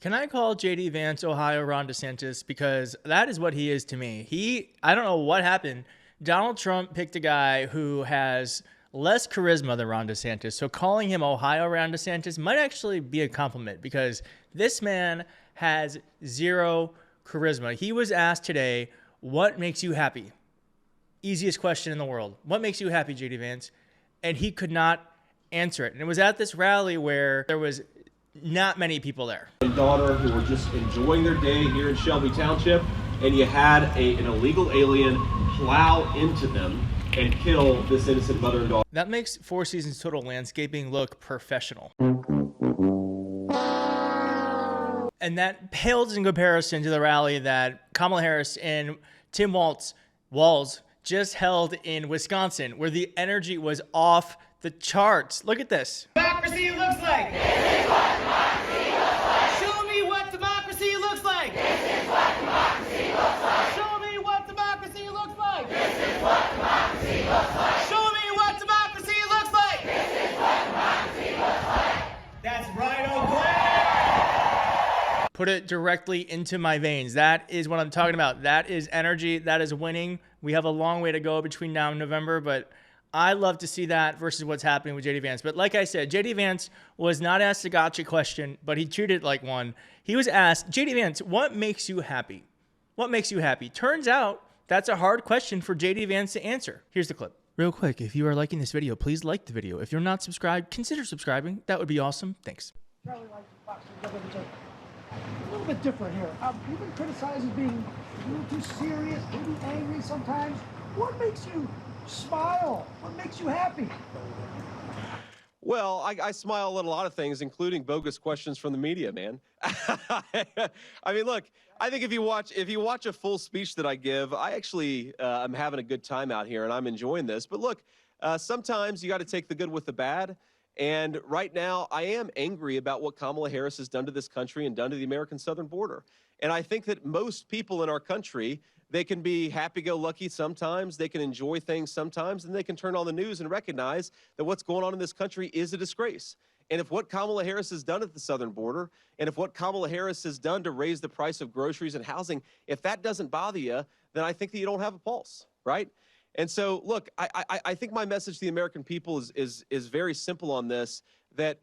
Can I call JD Vance Ohio Ron DeSantis? Because that is what he is to me. I don't know what happened. Donald Trump picked a guy who has less charisma than Ron DeSantis. So calling him Ohio Ron DeSantis might actually be a compliment because this man has zero charisma. He was asked today, what makes you happy? Easiest question in the world. What makes you happy, JD Vance? And he could not answer it. And it was at this rally where there was not many people there. Daughter who were just enjoying their day here in Shelby Township, and you had an illegal alien plow into them and kill this innocent mother and daughter. That makes Four Seasons Total Landscaping look professional. And that pales in comparison to the rally that Kamala Harris and Tim Walz just held in Wisconsin, where the energy was off the charts. Look at this. Democracy looks like. This is what democracy looks like. Show me what democracy looks like. This is what democracy looks like. Show me what democracy looks like. This is what democracy looks like. Show me what democracy looks like. This is what democracy looks like. That's right, Oakland. Put it directly into my veins. That is what I'm talking about. That is energy. That is winning. We have a long way to go between now and November, but I love to see that versus what's happening with JD Vance. But like I said, JD Vance was not asked a gotcha question, but he treated it like one. He was asked, JD Vance, what makes you happy? What makes you happy? Turns out that's a hard question for JD Vance to answer. Here's the clip. Real quick, if you are liking this video, please like the video. If you're not subscribed, consider subscribing. That would be awesome. Thanks. Charlie likes boxing a little bit different here. You've been criticized as being a little too serious, maybe angry sometimes. What makes you smile? What makes you happy? Well, I smile at a lot of things, including bogus questions from the media, man. I mean, look, I think if you watch a full speech that I give, I actually I'm having a good time out here and I'm enjoying this. But look, sometimes you got to take the good with the bad. And right now, I am angry about what Kamala Harris has done to this country and done to the American southern border. And I think that most people in our country, they can be happy-go-lucky sometimes, they can enjoy things sometimes, and they can turn on the news and recognize that what's going on in this country is a disgrace. And if what Kamala Harris has done at the southern border, and if what Kamala Harris has done to raise the price of groceries and housing, if that doesn't bother you, then I think that you don't have a pulse, right? And so, look, I think my message to the American people is very simple on this, that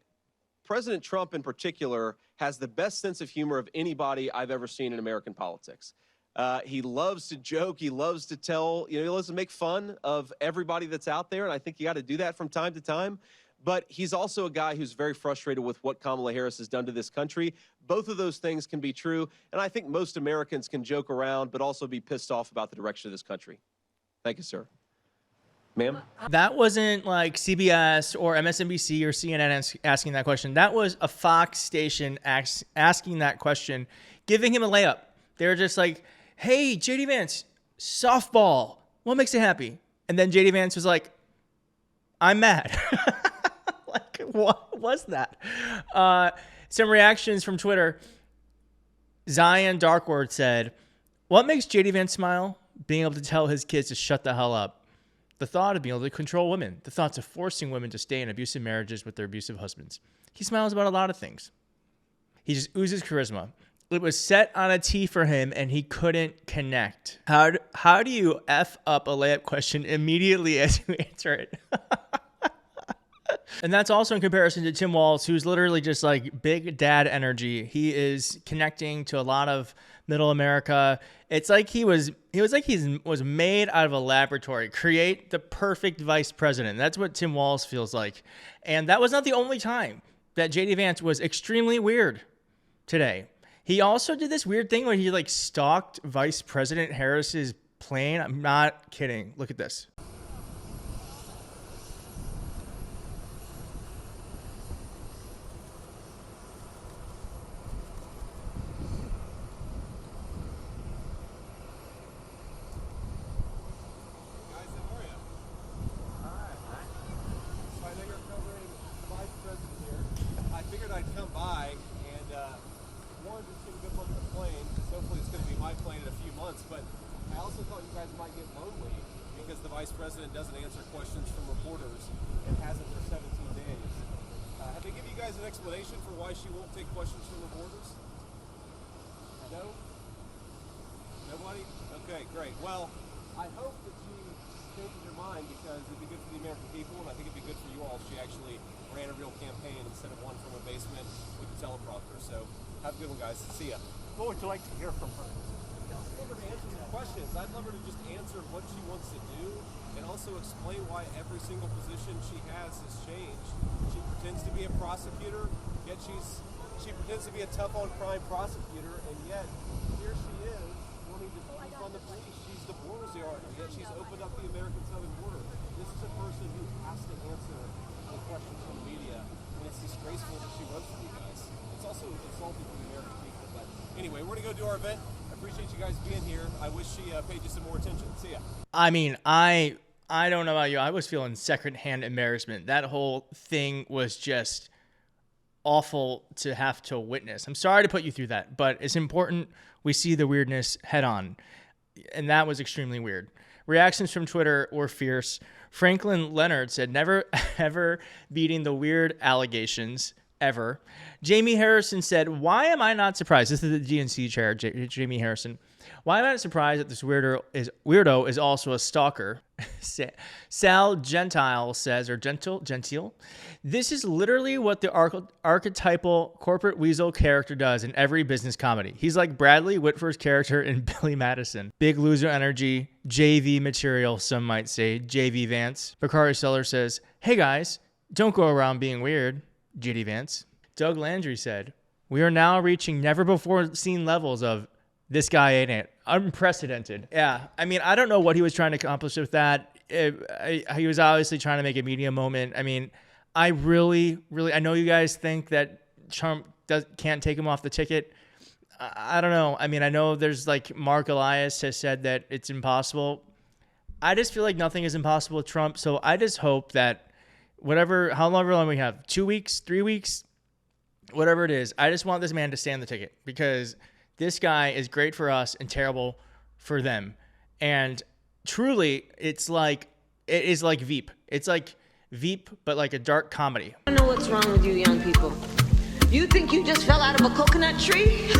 President Trump in particular has the best sense of humor of anybody I've ever seen in American politics. He loves to joke. He loves to tell, he loves to make fun of everybody that's out there. And I think you got to do that from time to time. But he's also a guy who's very frustrated with what Kamala Harris has done to this country. Both of those things can be true. And I think most Americans can joke around, but also be pissed off about the direction of this country. Thank you, sir. Ma'am? That wasn't like CBS or MSNBC or CNN asking that question. That was a Fox station asking that question, giving him a layup. They were just like, hey, JD Vance, softball, what makes you happy? And then JD Vance was like, I'm mad. Like, what was that? Some reactions from Twitter. Zion Darkword said, what makes JD Vance smile? Being able to tell his kids to shut the hell up. The thought of being able to control women. The thoughts of forcing women to stay in abusive marriages with their abusive husbands. He smiles about a lot of things. He just oozes charisma. It was set on a tee for him, and he couldn't connect. How do you F up a layup question immediately as you answer it? And that's also in comparison to Tim Walz, who's literally just like big dad energy. He is connecting to a lot of middle America. It's like he was made out of a laboratory. Create the perfect vice president. That's what Tim Walz feels like. And that was not the only time that JD Vance was extremely weird today. He also did this weird thing where he like stalked Vice President Harris's plane. I'm not kidding. Look at this. I'd come by and wanted to get a good look at the plane. Hopefully it's going to be my plane in a few months, but I also thought you guys might get lonely because the vice president doesn't answer questions from reporters and hasn't for 17 days. Have they given you guys an explanation for why she won't take questions from reporters? Okay, great. Well, I hope that she changes her mind because it'd be good for the American people, and I think it'd be good for you all if she actually ran a real campaign instead of one from a basement with a teleprompter. So have a good one, guys. See ya. What would you like to hear from her? I'd love her to answer some questions. I'd love her to just answer what she wants to do and also explain why every single position she has changed. She pretends to be a prosecutor, yet she pretends to be a tough-on-crime prosecutor, and yet here she is wanting to defund the police. She's the border czar, yet she's opened up the American southern border. This is a person who has to answer the questions from the media, and it's disgraceful that she runs for you guys. It's also insulting for the American people. But anyway, we're going to go do our event. I appreciate you guys being here. I wish she paid you some more attention. See ya. I mean, I don't know about you. I was feeling secondhand embarrassment. That whole thing was just awful to have to witness. I'm sorry to put you through that, but it's important we see the weirdness head on. And that was extremely weird. Reactions from Twitter were fierce. Franklin Leonard said, never, ever beating the weird allegations, ever. Jamie Harrison said, why am I not surprised? This is the GNC chair, Jamie Harrison. Why am I not surprised that this weirdo is also a stalker? Sal Gentile says, or Gentile, this is literally what the archetypal corporate weasel character does in every business comedy. He's like Bradley Whitford's character in Billy Madison. Big loser energy, JV material, some might say, JD Vance. Bakari Seller says, hey guys, don't go around being weird, JD Vance. Doug Landry said, we are now reaching never before seen levels of this guy ain't it. Unprecedented. Yeah. I mean, I don't know what he was trying to accomplish with that. He was obviously trying to make a media moment. I mean, I really, I know you guys think that Trump can't take him off the ticket. I don't know. I mean, I know there's like Mark Elias has said that it's impossible. I just feel like nothing is impossible with Trump. So I just hope that however long we have, 2 weeks, 3 weeks, whatever it is, I just want this man to stay on the ticket because this guy is great for us and terrible for them. And truly, it is like Veep. It's like Veep, but like a dark comedy. I don't know what's wrong with you young people. You think you just fell out of a coconut tree?